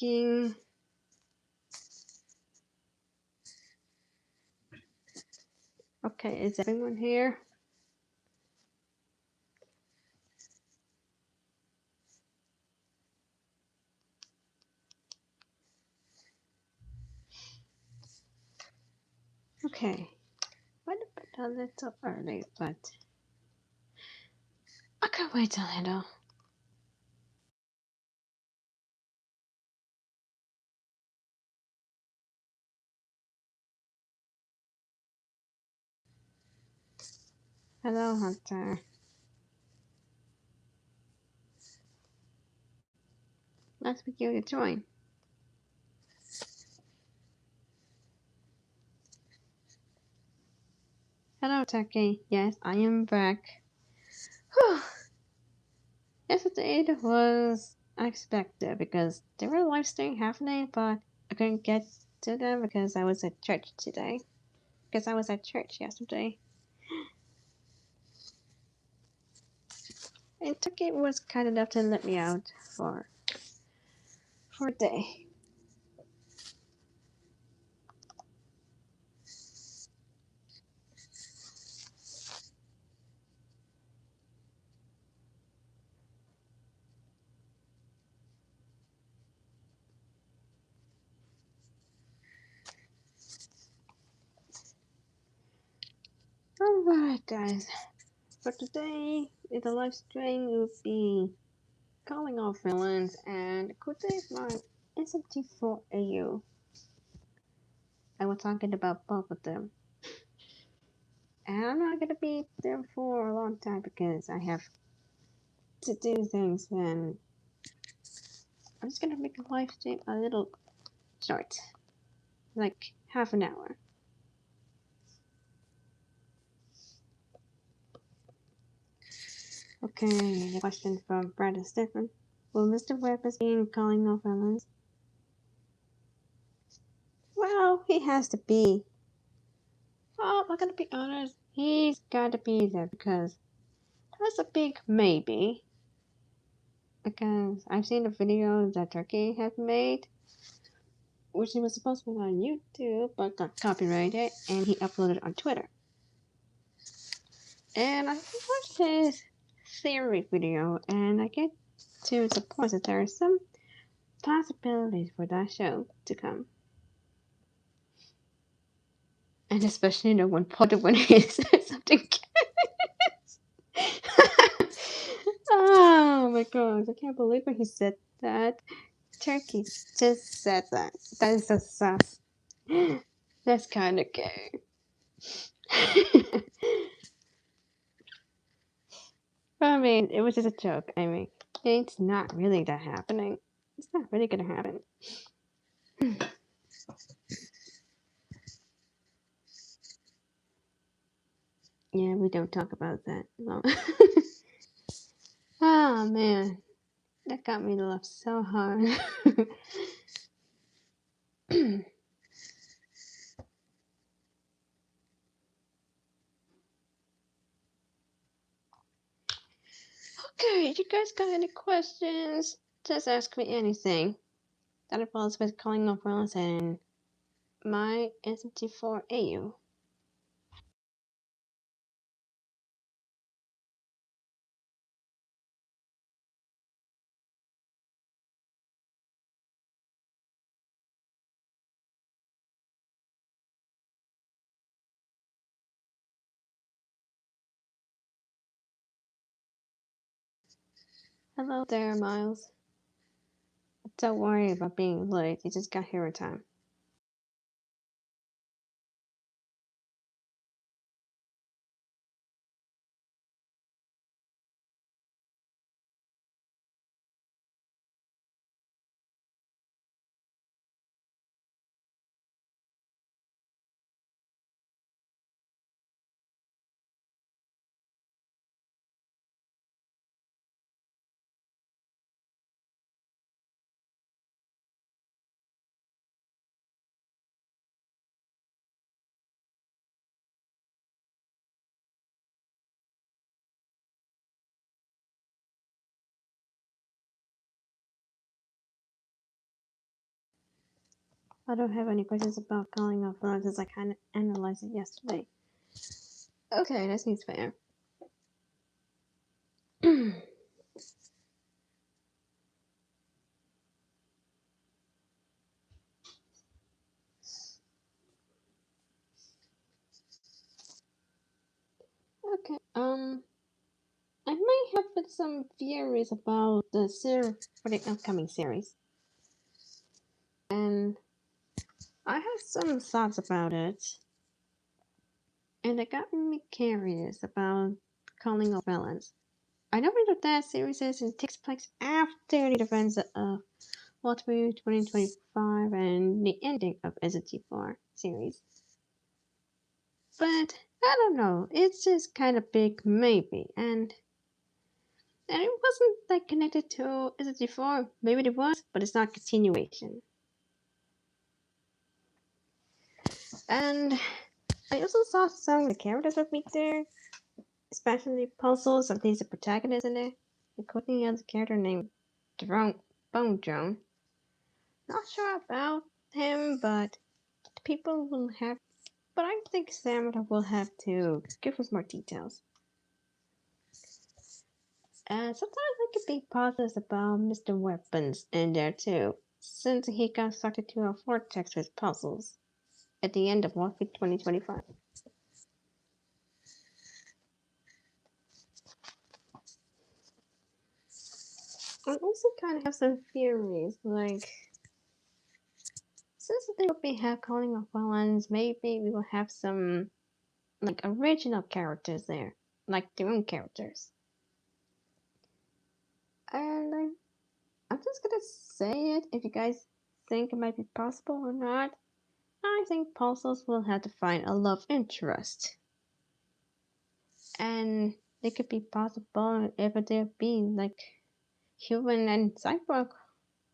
checking. Okay, is everyone here? Okay. Went a little early, but I can wait a little. Hello, Hunter. Nice for you to join. Hello, Taki. Yes, I am back. Whew. Yesterday it was unexpected because there were live stream happening, but I couldn't get to them because I was at church today. Because I was at church yesterday. And Taki was kind enough to let me out for a day. Alright, guys. For today, in the live stream, will be calling all villains and could save my SMG4 AU. I was talking about both of them. And I'm not gonna be there for a long time because I have to do things, and I'm just gonna make a live stream a little short. Like half an hour. Okay, the question from Brad and Stephen. Will Mr. Webb be calling all villains? Well, he has to be. Well, I'm gonna be honest, he's gotta be there because that's a big maybe. Because I've seen a video that Turkey had made, which was supposed to be on YouTube but got copyrighted, and he uploaded it on Twitter. And I watched his theory video, and I get to the point that there are some possibilities for that show to come. And especially the one part when he said something. Oh my gosh, I can't believe when he said that. Turkey just said that. That is so sus. That's kind of gay. I mean, it was just a joke. I mean, it's not really that happening. It's not really gonna happen. Yeah, we don't talk about that. No. Oh man, that got me to laugh so hard. Okay, you guys got any questions? Just ask me anything. That involves with calling off violence and my SMG4 AU. Hello there, Miles. Don't worry about being late, you just got here in time. I don't have any questions about calling off villains since I kind of analyzed it yesterday. Okay, that seems fair. Okay, I might have some theories about the for the upcoming series, and I have some thoughts about it, and it got me curious about calling off villains. I know what that series is and takes place after the events of Waterloo 2025 and the ending of SMG4 series. But I don't know, it's just kind of big maybe, and it wasn't like connected to SMG4. Maybe it was, but it's not continuation. And I also saw some of the characters would meet there, especially puzzles of these protagonists in it, including a character named Drone Bone Drone. Not sure about him, but people will have. But I think Sam will have to give us more details. And sometimes I could be positive about Mr. Weapons in there too, since he got sucked into a vortex with puzzles at the end of Warfare 2025. I also kind of have some theories, like since they will be have calling of villains, maybe we will have some like original characters there, like their own characters. And I'm just gonna say it if you guys think it might be possible or not. I think puzzles will have to find a love interest. And it could be possible if there be like human and cyborg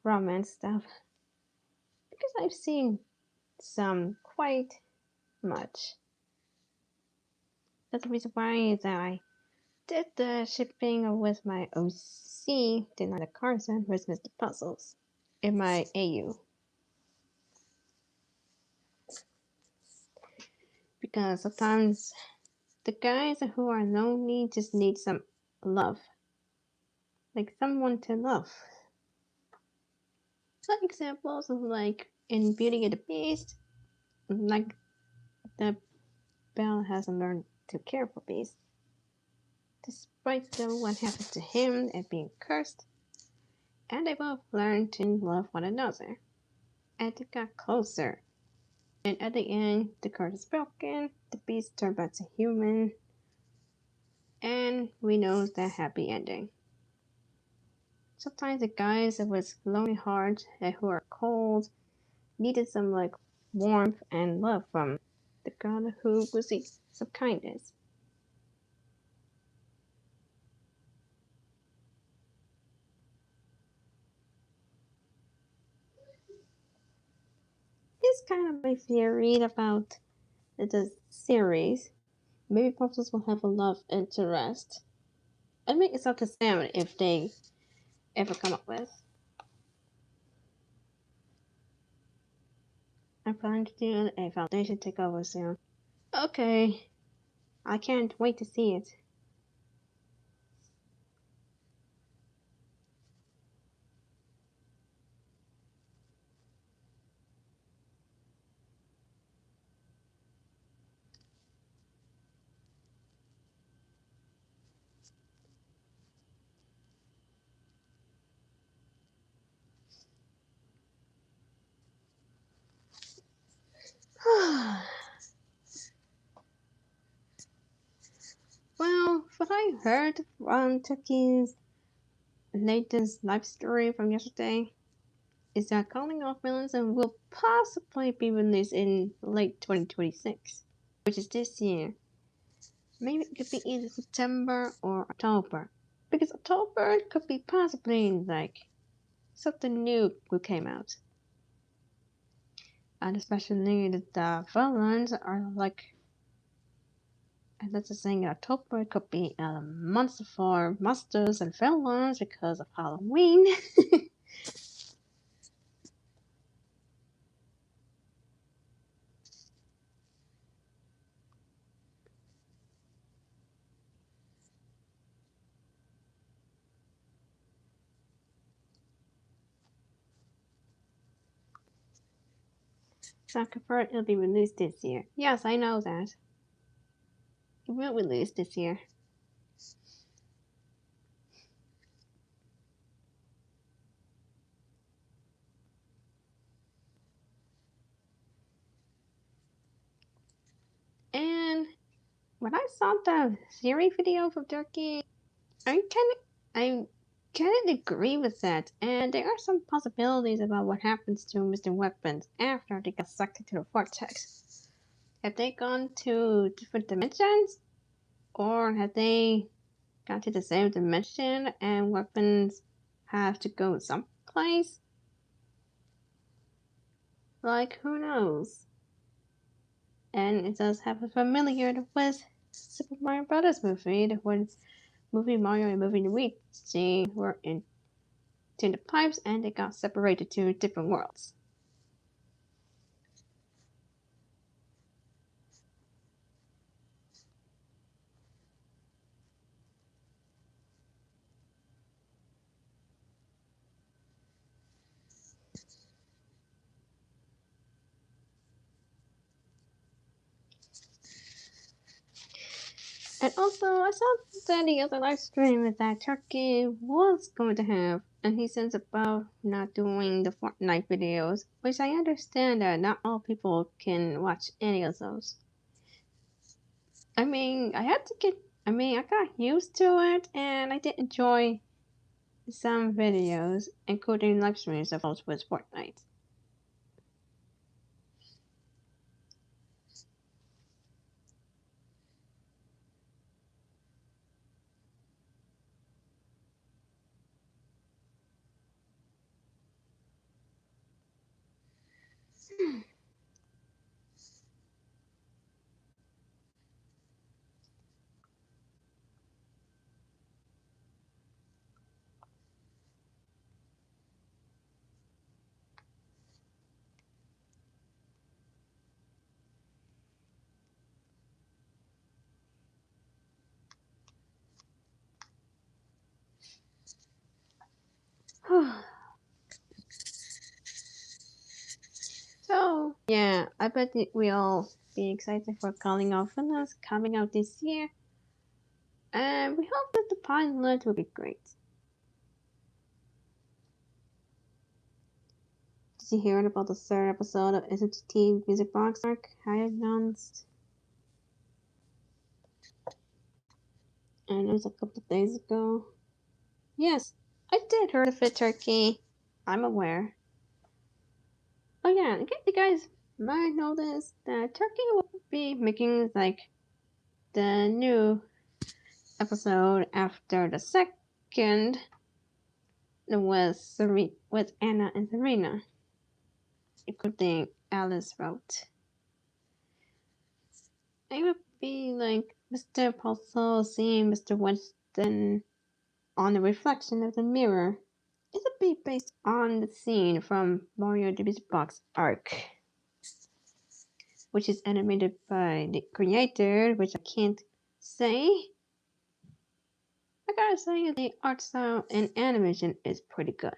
romance stuff. Because I've seen some quite much. That's the reason why that I did the shipping with my OC, did not a Carson with Mr. Puzzles in my AU. Because sometimes the guys who are lonely just need some love. Like someone to love. Some examples of like in Beauty and the Beast, like the Belle hasn't learned to care for Beast. Despite what happened to him and being cursed, and they both learned to love one another. And they got closer. And at the end, the curse is broken, the beast turned back to human, and we know that happy ending. Sometimes the guys with lonely hearts and who are cold needed some like warmth and love from the girl who received some kindness. It's kind of my theory about the series. Maybe puzzles will have a love interest. I mean, it's up to Sam if they ever come up with. I'm planning to do a foundation takeover soon. Okay, I can't wait to see it. Well, what I heard from Turkey's latest live story from yesterday is that Calling Off Villains will possibly be released in late 2026, which is this year. Maybe it could be either September or October, because October could be possibly like something new will came out, and especially the villains are like. And that's the thing, in October it could be a month for monsters and villains because of Halloween. Soccer Part will be released this year. Yes, I know that. It will release this year. And when I saw the series video for Turkey, I kind of agree with that. And there are some possibilities about what happens to Mr. Weapons after they get sucked into the vortex. Have they gone to different dimensions? Or have they gone to the same dimension and Weapons have to go someplace? Like, who knows? And it does have a familiar with Super Mario Brothers movie, when movie Mario and movie Luigi were in the pipes and they got separated to different worlds. And also, I saw that the other live stream that Turkey was going to have, and he says about not doing the Fortnite videos, which I understand that not all people can watch any of those. I mean, I got used to it, and I did enjoy some videos, including live streams of those with Fortnite. So, yeah, I bet we'll be excited for Calling All Fellas coming out this year. And we hope that the pilot will be great. Did you hear about the third episode of SMG Music Box Arc I announced? And it was a couple of days ago. Yes, I did heard of it, Turkey. I'm aware. Oh yeah, you guys might know this, that Turkey will be making like the new episode after the second with Anna and Serena, including Alice wrote. It would be like Mr. Puzzle seeing Mr. Winston on the reflection of the mirror. It would be based on the scene from Mario the Music Box Arc, which is animated by the creator, which I can't say. I gotta say, the art style and animation is pretty good.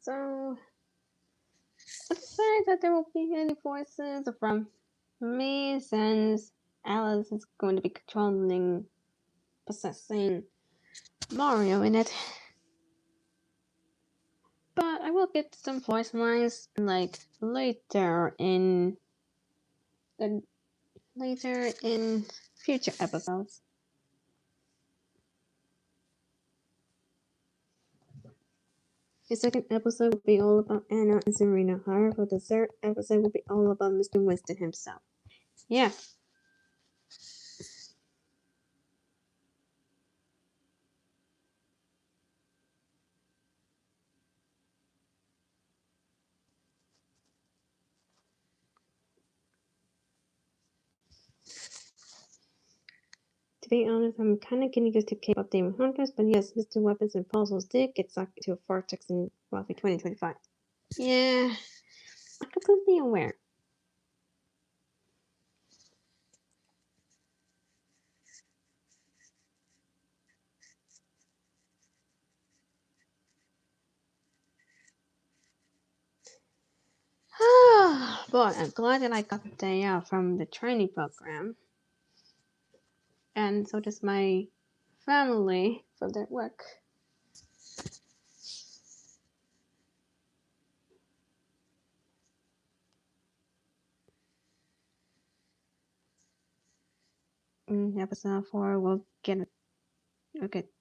So, let's say that there won't be any voices from me since Alice is going to be possessing Mario in it. But I will get some voice lines like the later in future episodes. The second episode will be all about Anna and Serena. However, the third episode will be all about Mr. Winston himself. Yeah. to be honest, I'm kind of getting used to K-pop Demon Hunters, but yes, Mr. Weapons and Puzzles did get sucked into a vortex in roughly 2025. Yeah, I'm completely aware. But I'm glad that I got the day out from the training program. And so does my family for their work. Episode 4 will get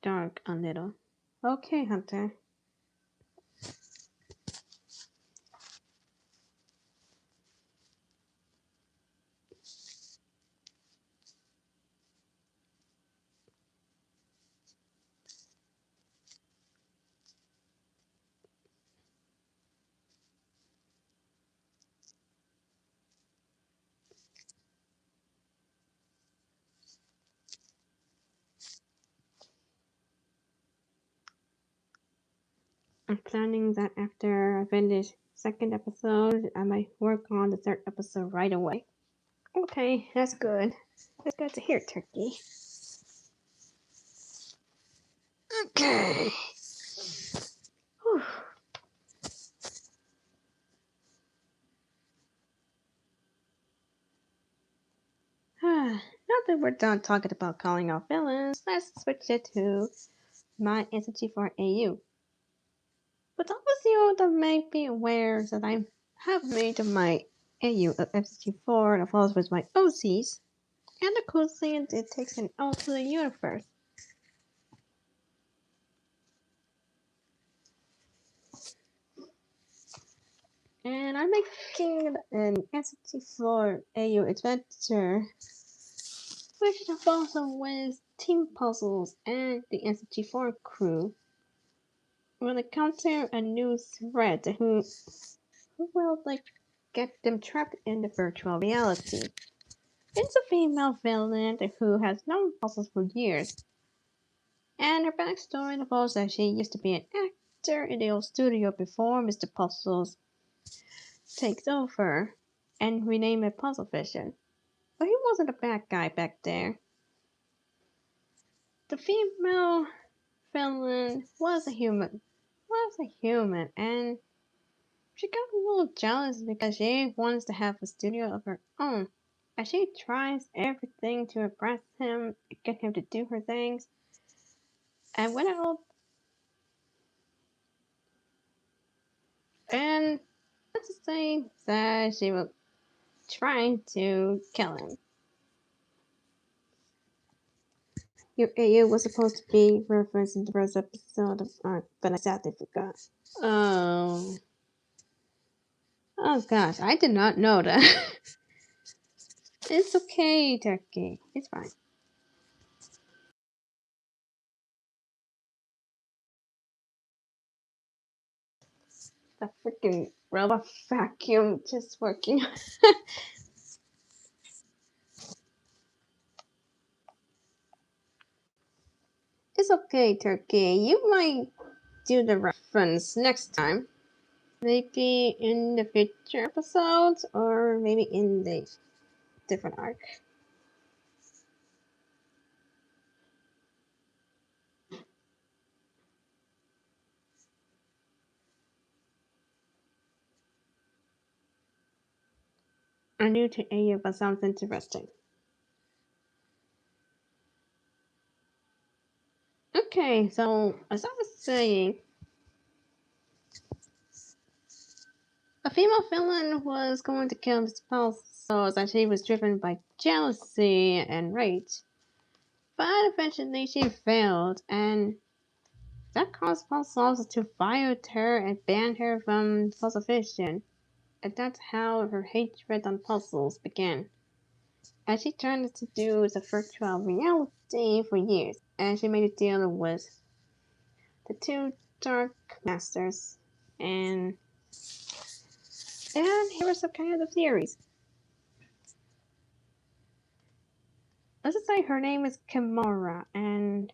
dark a little. Okay, Hunter. I'm planning that after I finish second episode, I might work on the third episode right away. Okay, that's good. That's good to hear, Turkey. Okay. Whew. Now that we're done talking about calling out villains, let's switch it to my SMG4 AU. But those of you that may be aware that I have made my AU of SMG4 that follows with my OCs, and the cool thing is it takes an out to the universe. And I'm making an SMG4 AU adventure, which is also with team puzzles and the SMG4 crew. Will encounter a new threat who will get them trapped in the virtual reality. It's a female villain who has known puzzles for years, and her backstory involves that she used to be an actor in the old studio before Mr. Puzzles takes over and rename it Puzzle Vision. But he wasn't a bad guy back there. The female villain was a human, and she got a little jealous because she wants to have a studio of her own. And she tries everything to impress him, get him to do her things. And when it all and let's just say that she was trying to kill him. It was supposed to be referenced in the first episode of Art, but I sadly forgot. Oh. Oh gosh, I did not know that. It's okay, Turkey. It's fine. The freaking robot vacuum just working. It's okay, Turkey. You might do the reference next time. Maybe in the future episodes, or maybe in the different arc. I'm new to AU, but sounds interesting. Okay, so as I was saying, a female villain was going to kill Mr. Pulse, so that she was driven by jealousy and rage. But eventually she failed, and that caused Pulse to fire her and ban her from Puzzle Vision. And that's how her hatred on puzzles began. And she tried to do the virtual reality for years, and she made a deal with the two Dark Masters, and here are some kind of theories. let's just say her name is Kimura, and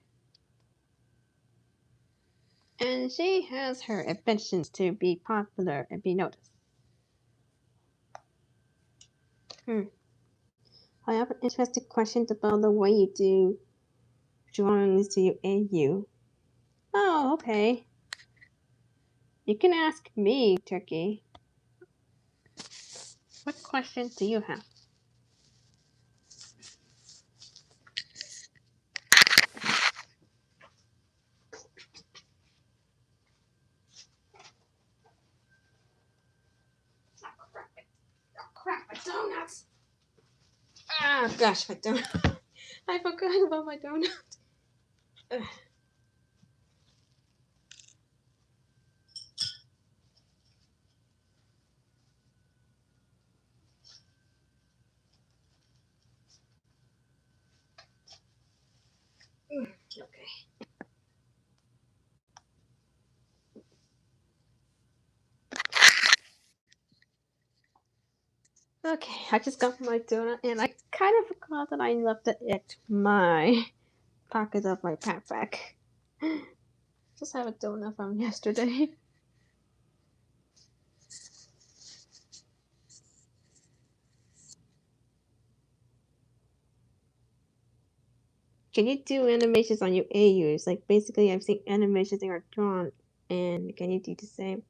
she has her ambitions to be popular and be noticed. I have an interesting question about the way you do drawings to your AU. Oh, okay. You can ask me, Turkey. What question do you have? Crap, my donuts! Ah, gosh, my donut. I forgot about my donut. Okay. Okay, I just got my donut and I kind of forgot that I left it in my pocket of my backpack. Just have a donut from yesterday. Can you do animations on your AUs? Like basically I've seen animations that are drawn and can you do the same?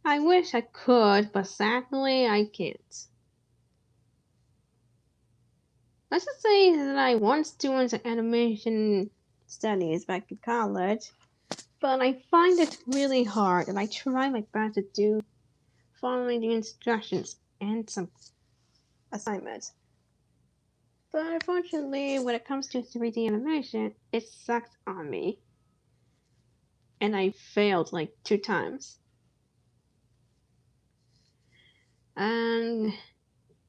I wish I could, but sadly I can't. Let's just say that I once doing some animation studies back in college, but I find it really hard and I try my best to do following the instructions and some assignments. But unfortunately, when it comes to 3D animation, it sucks on me. And I failed like 2 times. And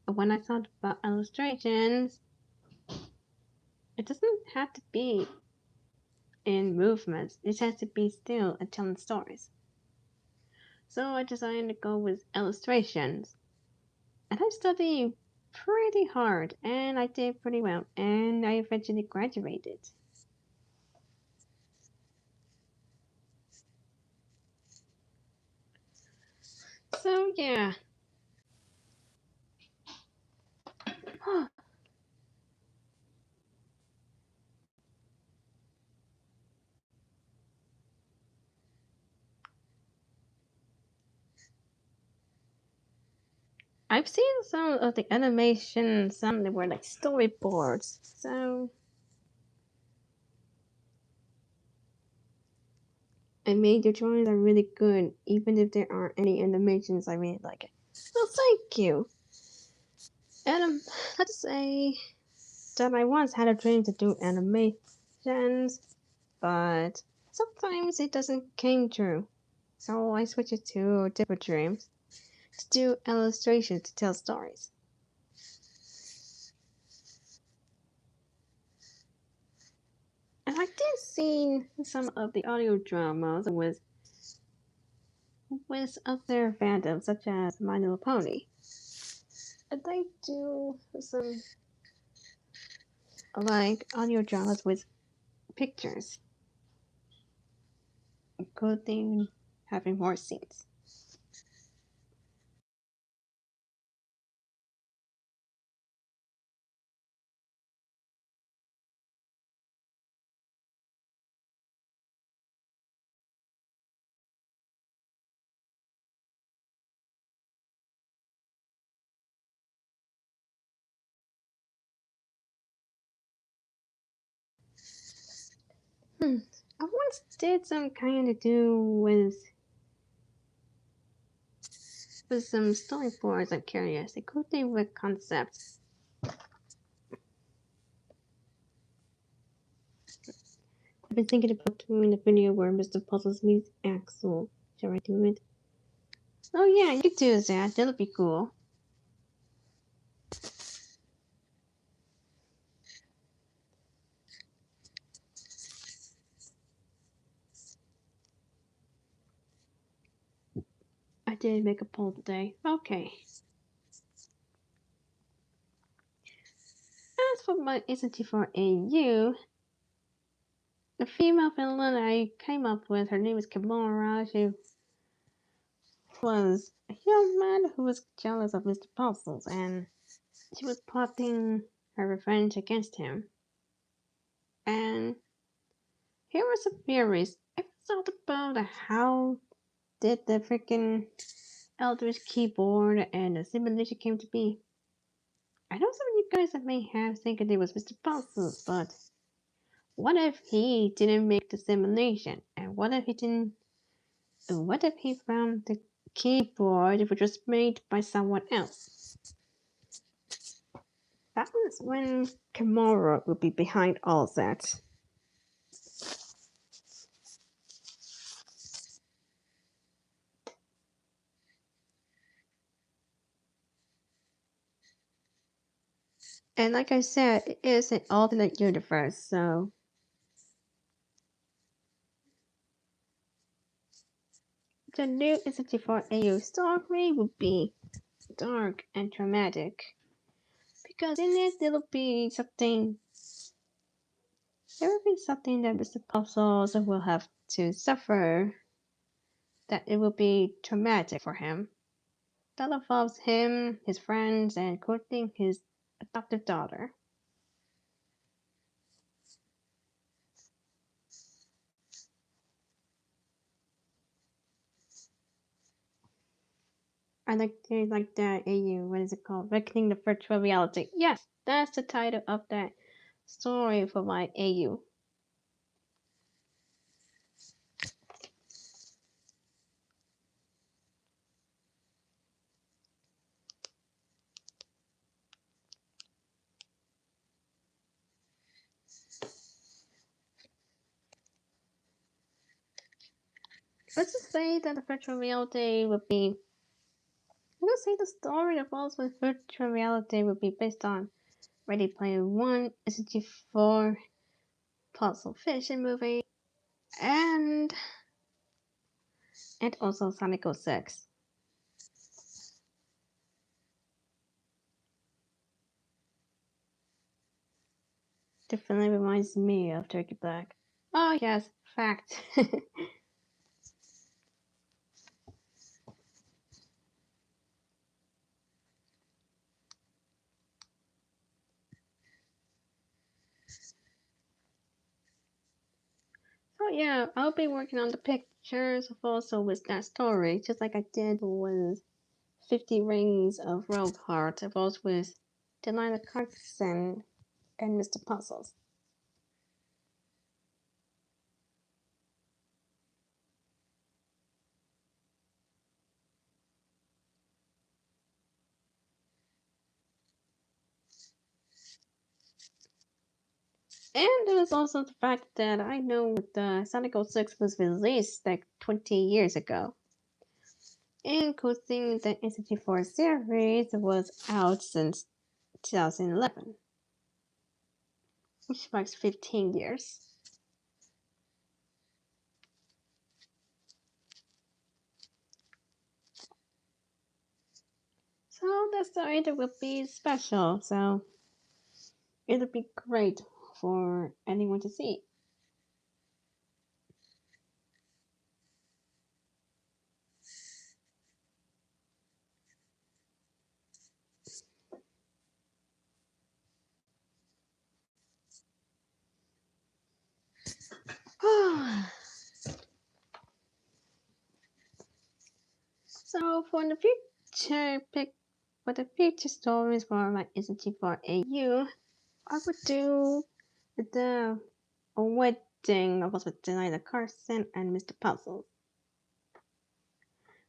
when I thought about illustrations, it doesn't have to be in movements, it has to be still and telling stories. So I decided to go with illustrations. And I studied pretty hard and I did pretty well and I eventually graduated. So yeah. I've seen some of the animations, some that were like storyboards. So I made your drawings are really good, even if there aren't any animations. I really like it. Well, thank you. And let's say that I once had a dream to do animations, but sometimes it doesn't came true. So I switched it to different dreams to do illustrations to tell stories. And I did see some of the audio dramas with other fandoms such as My Little Pony. And they do some like audio dramas with pictures, including having more scenes. Hmm. I once did some kind of do with some storyboards. I'm curious, including with concepts. I've been thinking about doing a video where Mr. Puzzles meets Axel. Shall I do it? Oh yeah, you could do that. That'll be cool. I did make a poll today. Okay. my SMG4 AU, the female villain I came up with, her name is Kimura. She was a young man who was jealous of Mr. Puzzles, and she was plotting her revenge against him. And here were some theories. I thought about how did the freaking Eldritch keyboard and the simulation came to be. I know some of you guys that may have thinking it was Mr. Puzzles, but what if he didn't make the simulation? And what if he found the keyboard which was made by someone else? That was when Kimura would be behind all that. And like I said, it is an alternate universe, so the new SMG4 AU story will be dark and dramatic. Because in it, there will be something that Mr. Puzzles will have to suffer, that it will be traumatic for him. That involves him, his friends, and courting his adopted daughter. I like that AU. What is it called? Reckoning the Virtual Reality. Yes, that's the title of that story for my AU. Let's just say that the virtual reality would be. Let's say the story that falls with virtual reality would be based on Ready Player One, SMG4, Puzzle Fiction movie, and also Sonic 06. Definitely reminds me of Turkey Black. Oh yes, fact. So yeah, I'll be working on the pictures also with that story, just like I did with 50 Rings of Rogue Heart, both with Delilah Carson and Mr. Puzzles. And there was also the fact that I know the Sonic 06 was released like 20 years ago. And cool thing, the SMG4 series was out since 2011, which marks 15 years. So the story will be special, so it'll be great for anyone to see. So for the future stories for my SMG4 AU, I would do the a wedding of with Delilah Carson and Mr. Puzzle.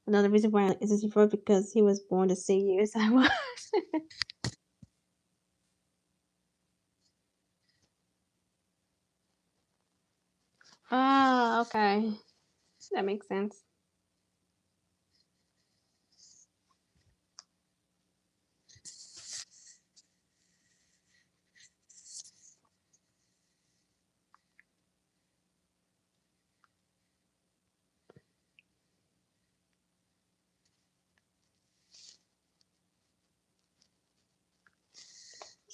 Another reason why I like SMG4 because he was born the same year as I was. Ah, okay. That makes sense.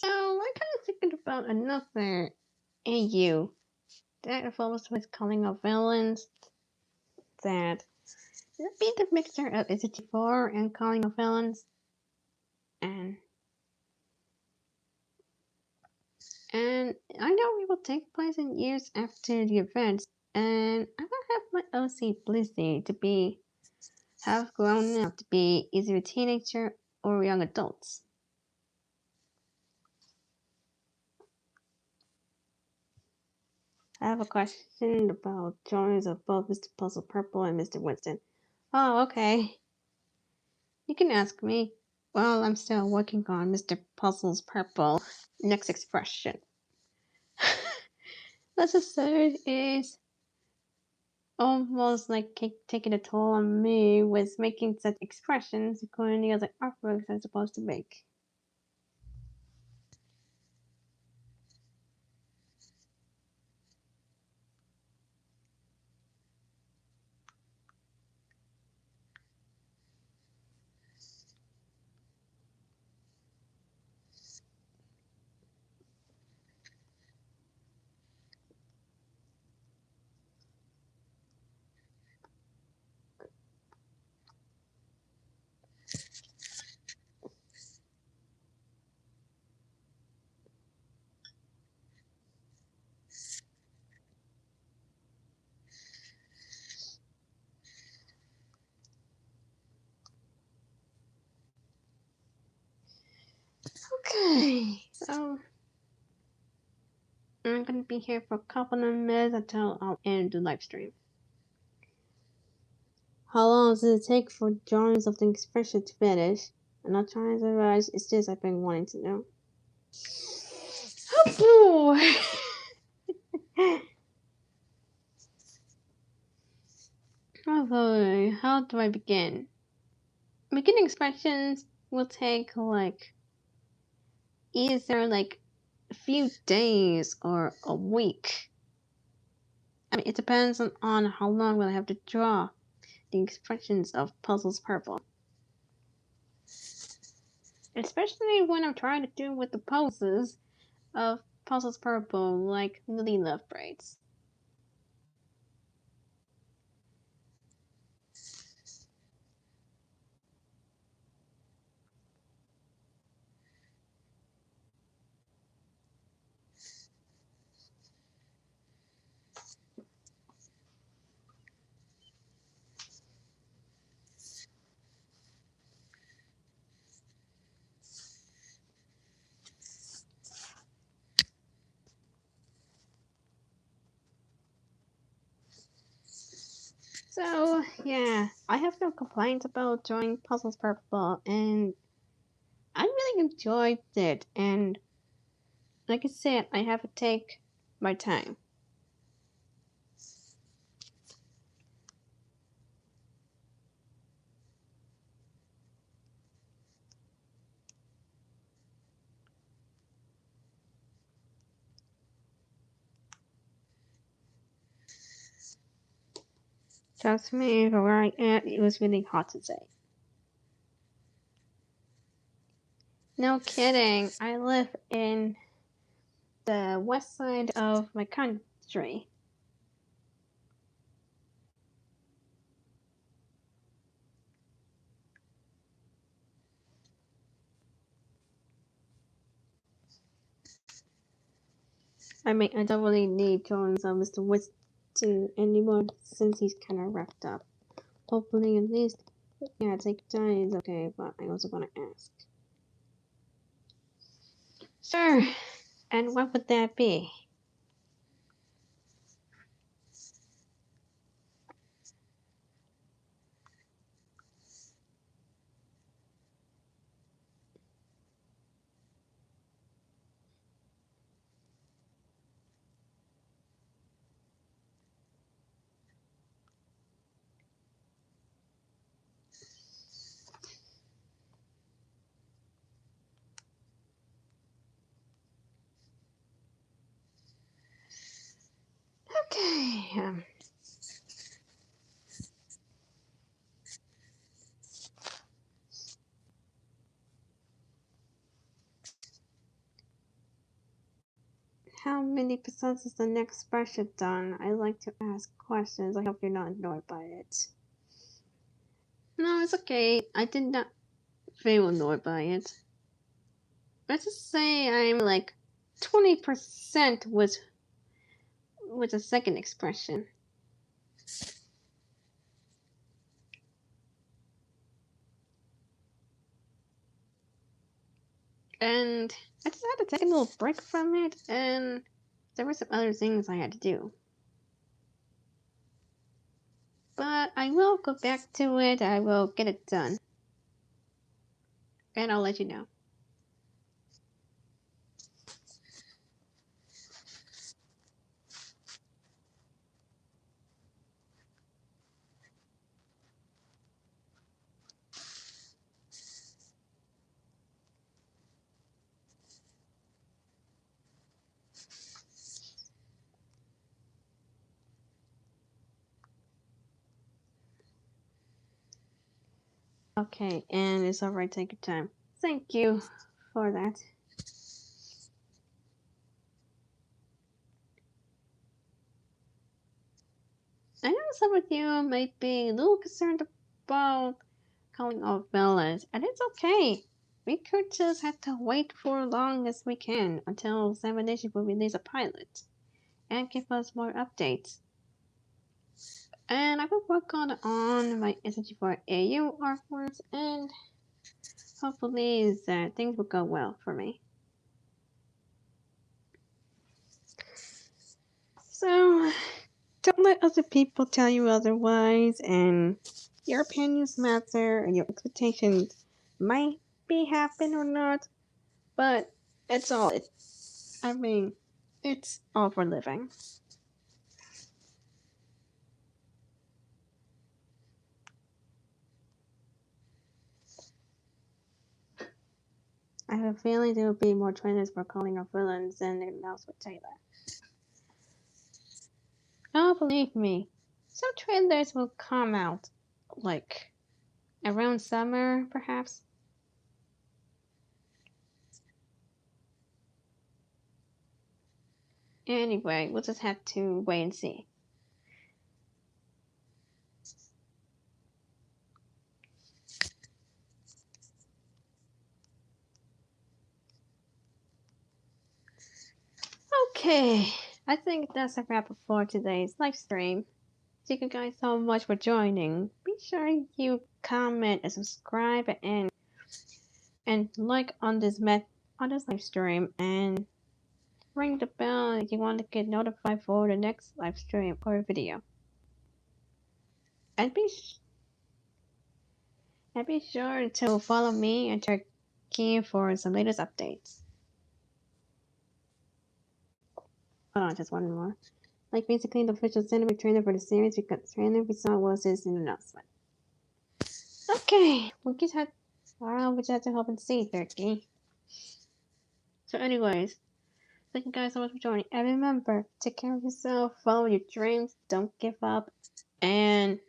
So I kind of thinking about another AU that involves with calling of villains that would be the mixture of SMG4 and calling of villains and and I know it will take place in years after the events and I will have my OC Blissey to be have grown up to be either a teenager or young adults. I have a question about drawings of both Mr. Puzzle Purple and Mr. Winston. Oh, okay. You can ask me. Well, I'm still working on Mr. Puzzle's Purple. Next expression. That's absurd is almost like taking a toll on me with making such expressions according to the other artworks I'm supposed to make. Okay, so I'm gonna be here for a couple of minutes until I'll end the live stream. How long does it take for drawings of the expression to finish? I'm not trying to rush, it's just I've been wanting to know. Oh boy! Oh boy, how do I begin? Beginning expressions will take like either like a few days or a week. I mean, it depends on how long will I have to draw the expressions of Puzzles Purple. Especially when I'm trying to do with the poses of Puzzles Purple, like Lily Love Braids. So, yeah, I have no complaints about drawing Puzzles Purple, and I really enjoyed it, and like I said, I have to take my time. Trust me, for where I am, it was really hot today. No kidding, I live in the west side of my country. I mean, I don't really need drawings of Mr. Winston anymore since he's kind of wrapped up. Hopefully, at least, yeah, take time is okay, but I also want to ask. Sure, and what would that be? Okay, 90% is the next expression done. I like to ask questions. I hope you're not annoyed by it. No, it's okay. I did not feel annoyed by it. Let's just say I'm like 20% with the second expression. And I just had to take a little break from it, and there were some other things I had to do. But I will go back to it, I will get it done. And I'll let you know. Okay, and it's alright, take your time. Thank you for that. I know some of you might be a little concerned about calling off villas, and it's okay. We could just have to wait for as long as we can until 7 Nation will release a pilot and give us more updates. And I will work on my SMG4 AU artworks, and hopefully that things will go well for me. So, don't let other people tell you otherwise, and your opinions matter, and your expectations might be happen or not, but it's all. I mean, it's all for living. I have a feeling there will be more trailers for calling off villains than anyone else with Taylor. Oh, believe me, some trailers will come out, like, around summer, perhaps. Anyway, we'll just have to wait and see. Okay, I think that's a wrap for today's live stream. Thank you guys so much for joining. Be sure you comment and subscribe and like on this live stream, and ring the bell if you want to get notified for the next live stream or video. And be sure to follow me and Turkey for some latest updates. Hold on, just one more. Like basically the official cinematic trailer for the series, because the trailer we saw was this an announcement. Okay, we just had we just had to help and see Turkey. So anyways, thank you guys so much for joining. And remember, take care of yourself, follow your dreams, don't give up, and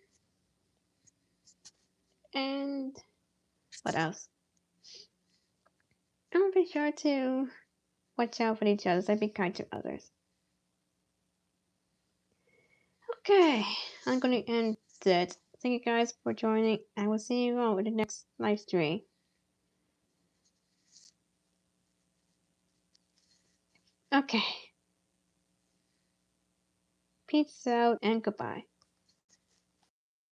what else? And be sure to watch out for each other and be kind to others. Okay, I'm gonna end it. Thank you guys for joining. I will see you all in the next live stream. Okay. Peace out and goodbye.